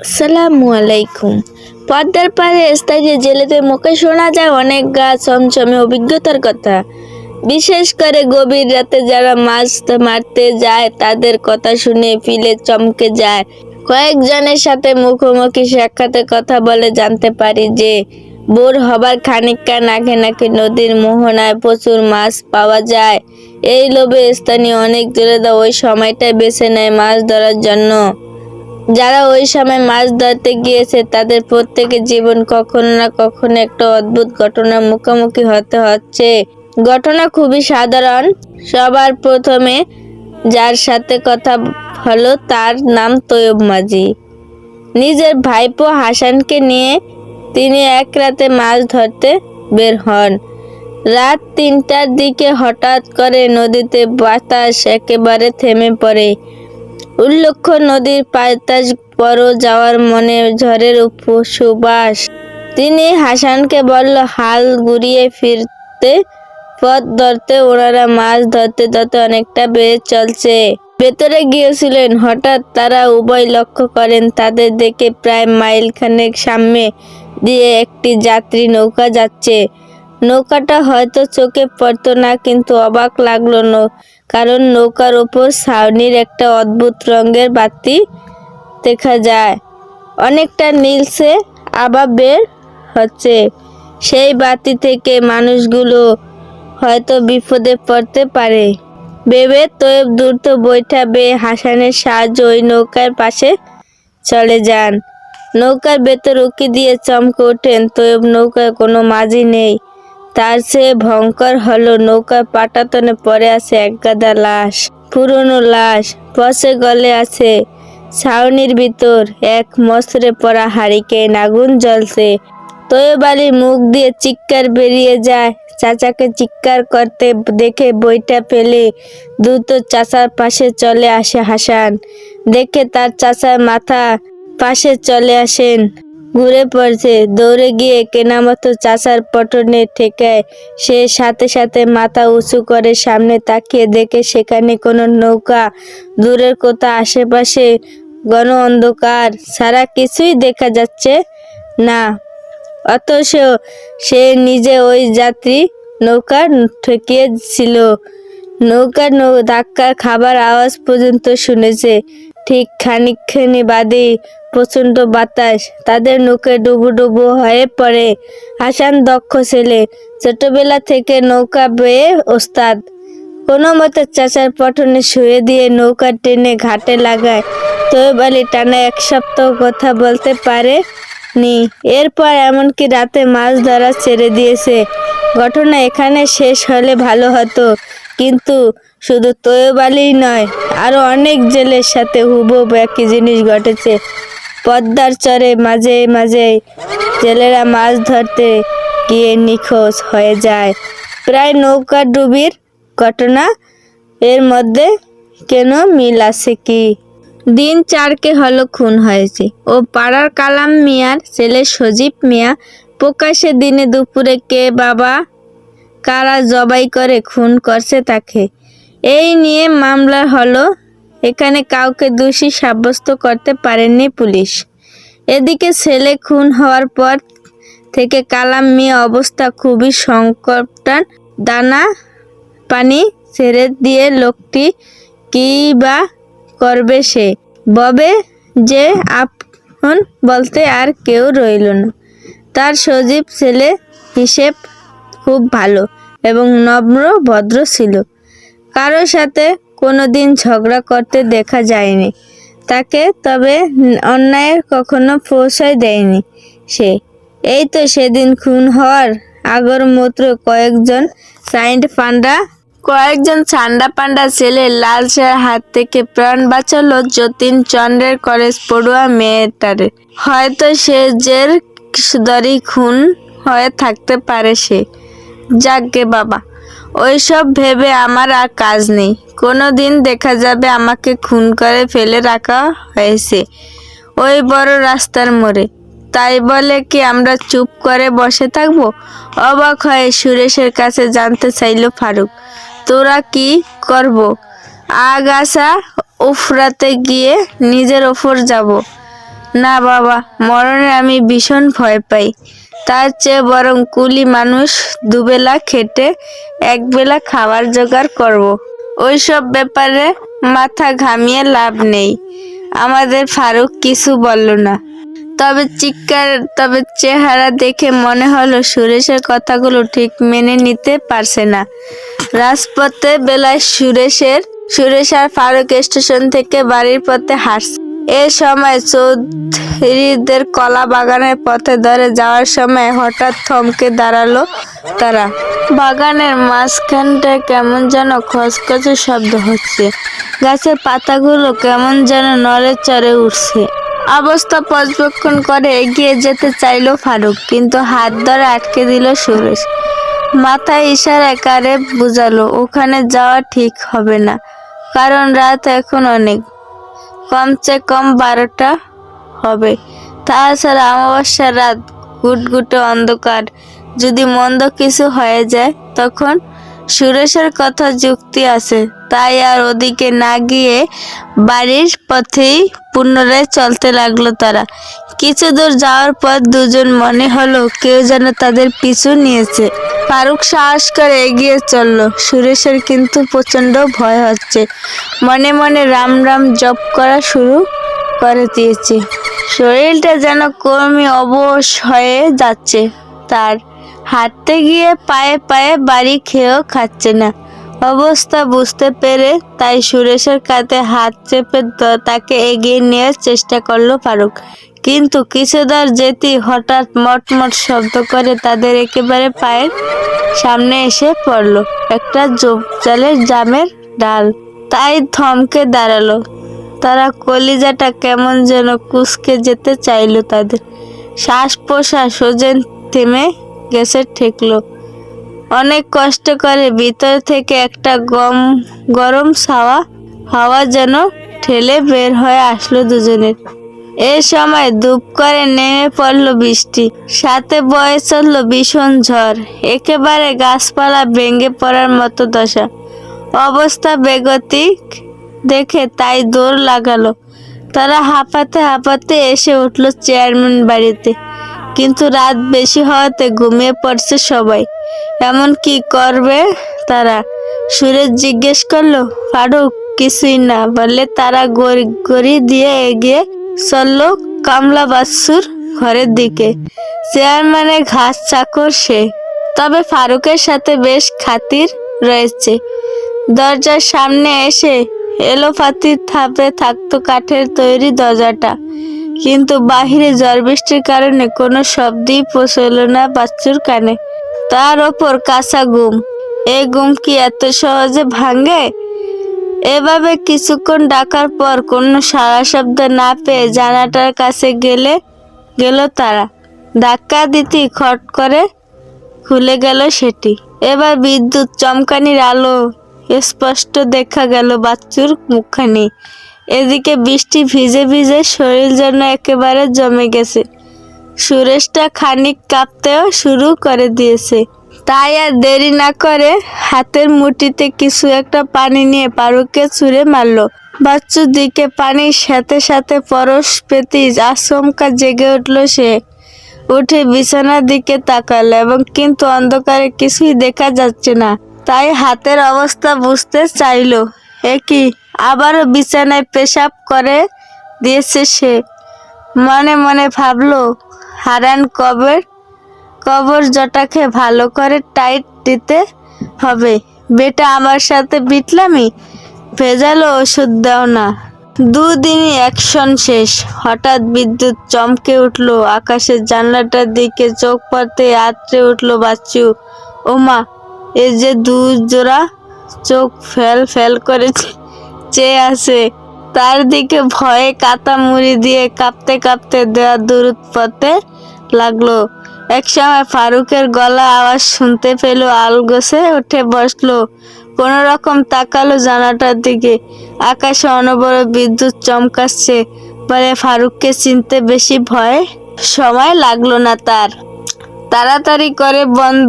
আসসালামু আলাইকুম। পদ্মার পাড়ে স্থায়ী জেলেদের মুখে শোনা যায় অনেক গা ছমছমে অভিজ্ঞতার কথা। বিশেষ করে গভীর রাতে যারা মাছ মারতে যায় তাদের কথা শুনে ফিলে চমকে যায়। কয়েকজনের সাথে মুখোমুখি সাক্ষাতে কথা বলে জানতে পারি যে ভোর হবার খানিকক্ষণ আগে নাকি নদীর মোহনায় প্রচুর মাছ পাওয়া যায়। এই লোভে স্থানীয় অনেক জেলেরা ওই সময়টাই বেছে নেয় মাছ ধরার জন্য। যারা ওই সময় মাছ ধরতে গিয়েছে তাদের প্রত্যেকের জীবন কখনো না কখনো একটা অদ্ভুত ঘটনার মুখোমুখি হতে হচ্ছে। ঘটনা খুবই সাধারণ। সবার প্রথমে যার সাথে কথা হলো তার নাম তৈয়ব মাঝি। নিজের ভাইপো হাসানকে নিয়ে তিনি এক রাতে মাছ ধরতে বের হন। রাত ৩টার দিকে হঠাৎ করে নদীতে বাতাস একেবারে থেমে পড়ে। উল্লক্ষ নদীর পাতাস বড় যাওয়ার মনে ঝড়ের সুবাস। তিনি হাসানকে বলল হাল ঘুরিয়ে ফিরতে পথ ধরতে। ওনারা মাছ ধরতে ধরতে অনেকটা বেড়ে চলছে। ভেতরে গিয়েছিলেন। হঠাৎ তারা উভয় লক্ষ্য করেন তাদের দেখে প্রায় মাইল খানেক সামনে দিয়ে একটি যাত্রী নৌকা যাচ্ছে। নৌকাটা হয়তো চোখে পড়তো না, কিন্তু অবাক লাগলো কারণ নৌকার ওপর ছাউনির একটা অদ্ভুত রঙের বাতি দেখা যায়। অনেকটা নীলসে আবার বের হচ্ছে। সেই বাতি থেকে মানুষগুলো হয়তো বিপদে পড়তে পারে ভেবে তৈয়ব দ্রুত বৈঠা বেয়ে হাসানের সাহায্য ওই নৌকার পাশে চলে যান। নৌকার ভেতর উঁকি দিয়ে চমকে ওঠেন তৈয়ব। নৌকায় কোনো মাঝি নেই। তার চেয়ে ভয়ঙ্কর হলো নৌকার পাটাতনে পড়ে আছে এক গাদা লাশ, পুরনো লাশ। পচে গলে আছে। ছাউনির ভিতর এক মসরে পড়া হারিকেন আগুন জ্বলছে। তৈয়ব আলীর মুখ দিয়ে চিৎকার বেরিয়ে যায়। চাচাকে চিৎকার করতে দেখে বইটা ফেলে দ্রুত চাচার পাশে চলে আসে হাসান। দেখে তার চাচার মাথা পাশে চলে আসেন, ঘুরে পড়ছে। দৌড়ে গিয়ে কেনামতো চাচার পটনে ঠেকায়। সে সাথে সাথে মাথা উঁচু করে সামনে তাকিয়ে দেখে সেখানে কোনো নৌকা দূরের কোথাও, আশেপাশে ঘন অন্ধকার ছাড়া কিছুই দেখা যাচ্ছে না। অথচ সে নিজে ওই যাত্রী নৌকা ঠেকিয়েছিল। নৌকার ধাক্কার খাবার আওয়াজ পর্যন্ত শুনেছে। ঠিক খানিকখানি বাদেই প্রচণ্ড বাতাস তাদের নৌকে ডুবু ডুবু হয়ে পড়ে। হাসান দক্ষ ছেলে, ছোটবেলা থেকে নৌকা বেয়ে ওস্তাদ। কোনো মতে চাচার পটনে শুয়ে দিয়ে নৌকা টেনে ঘাটে লাগায়। তৈয়ব আলী টানা ১ সপ্তাহ কথা বলতে পারে নি। এরপর এমনকি রাতে মাছ ধরা ছেড়ে দিয়েছে। ঘটনা এখানে শেষ হলে ভালো হতো, কিন্তু শুধু তৈয়ব আলীই নয়, আরো অনেক জেলের সাথে হুবহু একই জিনিস ঘটেছে। পদ্মার চরে মাঝে মাঝে জেলেরা মাছ ধরতে গিয়ে নিখোঁজ হয়ে যায়। প্রায় নৌকা ডুবির ঘটনা। এর মধ্যে কেন মিল আছে কি? দিন 4 হলো খুন হয়েছে। ও পাড়ার কালাম মিয়ার ছেলে সজীব মিয়া। প্রকাশ্যে দিনে দুপুরে কে বাবা কারা জবাই করে খুন করছে তাকে, এই নিয়ে মামলা হলো। এখানে কাউকে দোষী সাব্যস্ত করতে পারেনি পুলিশ। এদিকে ছেলে খুন হওয়ার পর থেকে কালাম মিয়া অবস্থা খুবই সংকটান। দানা পানি ছেড়ে দিয়ে লোকটি কি বা করবে সে? ববে যে আপন বলতে আর কেউ রইল না। তার সজীব ছেলে হিসেব খুব ভালো এবং নম্র ভদ্র ছিল। কারো সাথে কোনোদিন ঝগড়া করতে দেখা যায়নি তাকে, তবে অন্যায়ের কখনো প্রশ্রয় দেয়নি সে। এই তো সেদিন খুন হওয়ার আগর মাত্র কয়েকজন ছান্ডা পান্ডা ছেলে লালসার হাত থেকে প্রাণ বাঁচালো যতীন চন্দ্রের কলেজ পড়ুয়া মেয়েটারে। হয়তো সে জের দড়ি খুন হয়ে থাকতে পারে সে। যাকগে বাবা, ওইসব ভেবে আমার আর কাজ নেই। কোনো দিন দেখা যাবে আমাকে খুন করে ফেলে রাখা হয়েছে ওই বড় রাস্তার মোড়ে। তাই বলে কি আমরা চুপ করে বসে থাকবো? অবাক হয়ে সুরেশের কাছে জানতে চাইল ফারুক, তোরা কি করব? আগাছা উফরাতে গিয়ে নিজের ওপর যাব না বাবা, মরণে আমি ভীষণ ভয় পাই। তার চেয়ে বরং কুলি মানুষ দুবেলা খেটে একবেলা খাবার জোগাড় করব। ওইসব ব্যাপারে মাথা ঘামিয়ে লাভ নেই। আমাদের ফারুক কিছু বলল না, তবে চেহারা দেখে মনে হলো সুরেশের কথাগুলো ঠিক মেনে নিতে পারছে না। রাজপথে বেলায় সুরেশ আর ফারুক স্টেশন থেকে বাড়ির পথে হাঁটছে। এ সময় চৌধুরীদের কলা বাগানের পথে ধরে যাওয়ার সময় হঠাৎ থমকে দাঁড়ালো তারা। বাগানের মাঝখানটায় কেমন যেন খচখচে শব্দ হচ্ছে, গাছের পাতাগুলো কেমন যেন নড়ে চড়ে উঠছে। অবস্থা পর্যবেক্ষণ করে এগিয়ে যেতে চাইলো ফারুক, কিন্তু হাত ধরে আটকে দিল সুরেশ। মাথায় ইশারায় কারে বুঝালো ওখানে যাওয়া ঠিক হবে না, কারণ রাত এখন অনেক, কমসে কম 12টা হবে। তাছাড়া অমাবস্যার রাত, গুটগুটে অন্ধকার, যদি মন্দ কিছু হয়ে যায় তখন। সুরেশের কথা যুক্তি আছে, তাই আর ওদিকে না গিয়ে বাড়ির পথেই পুনরায় চলতে লাগলো তারা। কিছু দূর যাওয়ার পর দুজন মনে হলো কেউ যেন তাদের পিছু নিয়েছে। ফারুক সাহস করে এগিয়ে চলল। সুরেশের কিন্তু প্রচন্ড ভয় হচ্ছে, মনে মনে রাম রাম জপ করা শুরু করে দিয়েছে। শরীরটা যেন ক্রমে অবশ হয়ে যাচ্ছে তার। হাঁটতে গিয়ে পায়ে পায়ে বাড়ি খেয়েও খাচ্ছে না। অবস্থা বুঝতে পেরে তাই সুরেশের কাঁধে হাত চেপে তাকে এগিয়ে নেওয়ার চেষ্টা করলো ফারুক। কিন্তু কিছু দূর যেতেই হঠাৎ মটমট শব্দ করে তাদের একেবারে পায়ের সামনে এসে পড়লো একটা ঝোপঝাড়ের জামের ডাল। তাই থমকে দাঁড়ালো তারা। কলিজাটা কেমন যেন কুঁচকে যেতে চাইলো তাদের। শ্বাস প্রশ্বাস ওজন থেমে গেছে ঠেকলো। অনেক কষ্ট করে ভিতর থেকে একটা গরম হাওয়া যেন ঠেলে বের হয়ে আসলো দুজনের। এই সময় ধূপ করে নেমে পড়লো বৃষ্টি, সাথে বয়ে চললো ভীষণ ঝড়। একেবারে গাছপালা ভেঙে পড়ার মতো দশা। অবস্থা বেগতিক দেখে তাই দৌড় লাগালো তারা। হাঁপাতে হাঁপাতে এসে উঠলো চেয়ারম্যান বাড়িতে, কিন্তু রাত বেশি হওয়াতে ঘুমিয়ে পড়ছে সবাই। এমন কি করবে তারা? সুরেশ জিজ্ঞেস করলো। ফারুক কিছুই না বলে তারা গড়ি দিয়ে এগিয়ে চললো কামলা বাচ্চুর ঘরের দিকে। চেয়ারম্যানের ঘাস চাকর সে, তবে ফারুকের সাথে বেশ খাতির রয়েছে। দরজার সামনে এসে এলোপাতির থাপে থাকতো কাঠের তৈরি দরজাটা, কিন্তু বাহিরে ঝড় বৃষ্টির কারণে কোনো শব্দই পৌঁছল না বাচ্চুর কানে। তার ওপর কাঁচা ঘুম। এই ঘুম কি এত সহজে ভাঙে? এভাবে কিছুক্ষণ ডাকার পর কোনো সাড়া শব্দ না পেয়ে জানালাটার কাছে গেল তারা। ধাক্কা দিতেই খট করে খুলে গেল সেটি। এবার বিদ্যুৎ চমকানির আলো স্পষ্ট দেখা গেল বাচ্চুর মুখখানি। এদিকে বৃষ্টি ভিজে ভিজে শরীর যেন একেবারে জমে গেছে। সুরেশটা খানিক কাঁপতেও শুরু করে দিয়েছে। তাই আর দেরি না করে হাতের মুঠিতে কিছু একটা পানি নিয়ে ফারুককে ছুঁড়ে মারলো। বাচ্চুর দিকে পানির সাথে সাথে পরশ পেতেই আচমকা জেগে উঠলো সে। উঠে বিছানার দিকে তাকালো এবং কিন্তু অন্ধকারে কিছুই দেখা যাচ্ছে না। তাই হাতের অবস্থা বুঝতে চাইলো। কি আবারও বিছানায় পেশাব করে দিয়েছে সে। মনে মনে ভাবলো, হারান কবর জটাকে ভালো করে টাইট দিতে হবে। বেটা আমার সাথে বিটলামি, ভেজালো ওষুধ দাও না। দুদিনই অ্যাকশন শেষ। হঠাৎ বিদ্যুৎ চমকে উঠলো। আকাশের জানলাটার দিকে চোখ পড়তে আঁতড়ে উঠলো বাচ্চু। ওমা, এই যে দু জোড়া চোখ ফেল ফেল করে চেয়ে আছে তার দিকে। ভয়ে কাতা মুড়ি দিয়ে কাঁপতে কাঁপতে দেওয়া দূর পথে লাগলো। একসময় ফারুকের গলা আওয়াজ শুনতে পেল। আলগোছে উঠে বসলো, কোনো রকম তাকালো জানালাটার দিকে। আকাশে অনবরত বিদ্যুৎ চমকাচ্ছে বলে ফারুককে চিনতে বেশি সময় লাগলো না তার। তাড়াতাড়ি করে বন্ধ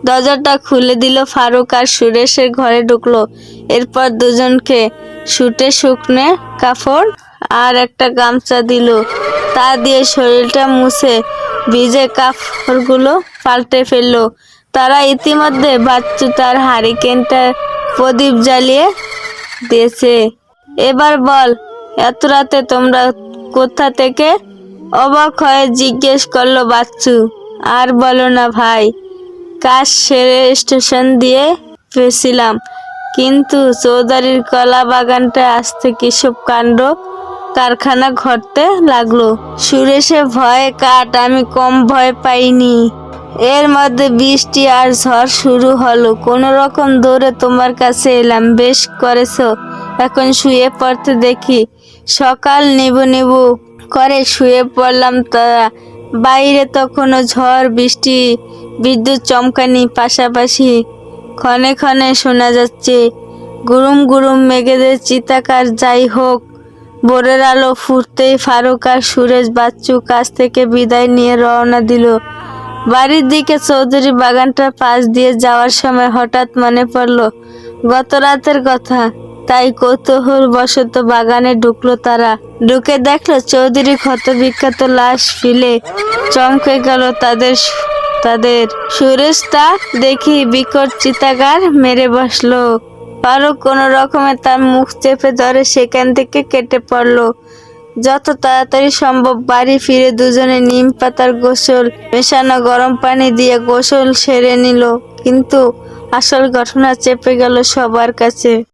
দরজাটা খুলে দিল ফারুক আর সুরেশের ঘরে ঢুকলো। এরপর দুজনকে শুটে শুকনো কাপড় আর একটা গামছা দিল। তা দিয়ে শরীরটা মুছে ভিজে কাপড়গুলো পাল্টে ফেললো। তারা ইতিমধ্যে বাচ্চু তার হারিকেনটা প্রদীপ জ্বালিয়ে দিয়েছে। এবার বল, এত রাতে তোমরা কোথা থেকে? অবাক হয়ে জিজ্ঞেস করলো বাচ্চু। আর বলো না ভাই, কাজ সেরে স্টেশন দিয়ে ফিরছিলাম, কিন্তু চৌধুরীর কলা বাগানটা আসতে কিসব কাণ্ড কারখানা ঘটতে লাগলো। সুরেশে ভয়ে কাট, আমি কম ভয় পাইনি। এর মধ্যে বৃষ্টি আর ঝড় শুরু হলো। কোনো রকম দৌড়ে তোমার কাছে এলাম। বেশ করেছো, এখন শুয়ে পড়তে দেখি। সকাল নিবু নিবু করে শুয়ে পড়লাম। তারা বাইরে তখনও ঝড় বৃষ্টি, বিদ্যুৎ চমকানি, পাশাপাশি ক্ষণে ক্ষণে শোনা যাচ্ছে গুরুম গুরুম মেঘেদের চিৎকার। যাই হোক, ভোরের আলো ফুটতেই ফারুক আর সুরেশ বাচ্চু কাছ থেকে বিদায় নিয়ে রওনা দিল বাড়ির দিকে। চৌধুরী বাগানটার পাশ দিয়ে যাওয়ার সময় হঠাৎ মনে পড়ল গত রাতের কথা। তাই কৌতূহল বশত বাগানে ঢুকলো তারা। ঢুকে দেখলো চৌধুরী ক্ষতবিক্ষত লাশ ফেলে চমকে গেল তাদের সুরেশ তা দেখি বিকট চিৎকার মেরে বসলো। ফারুক কোনো রকমে তার মুখ চেপে ধরে সেখান থেকে কেটে পড়লো। যত তাড়াতাড়ি সম্ভব বাড়ি ফিরে দুজনে নিম পাতার গোসল মেশানো গরম পানি দিয়ে গোসল সেরে নিল। কিন্তু আসল ঘটনা চেপে গেল সবার কাছে।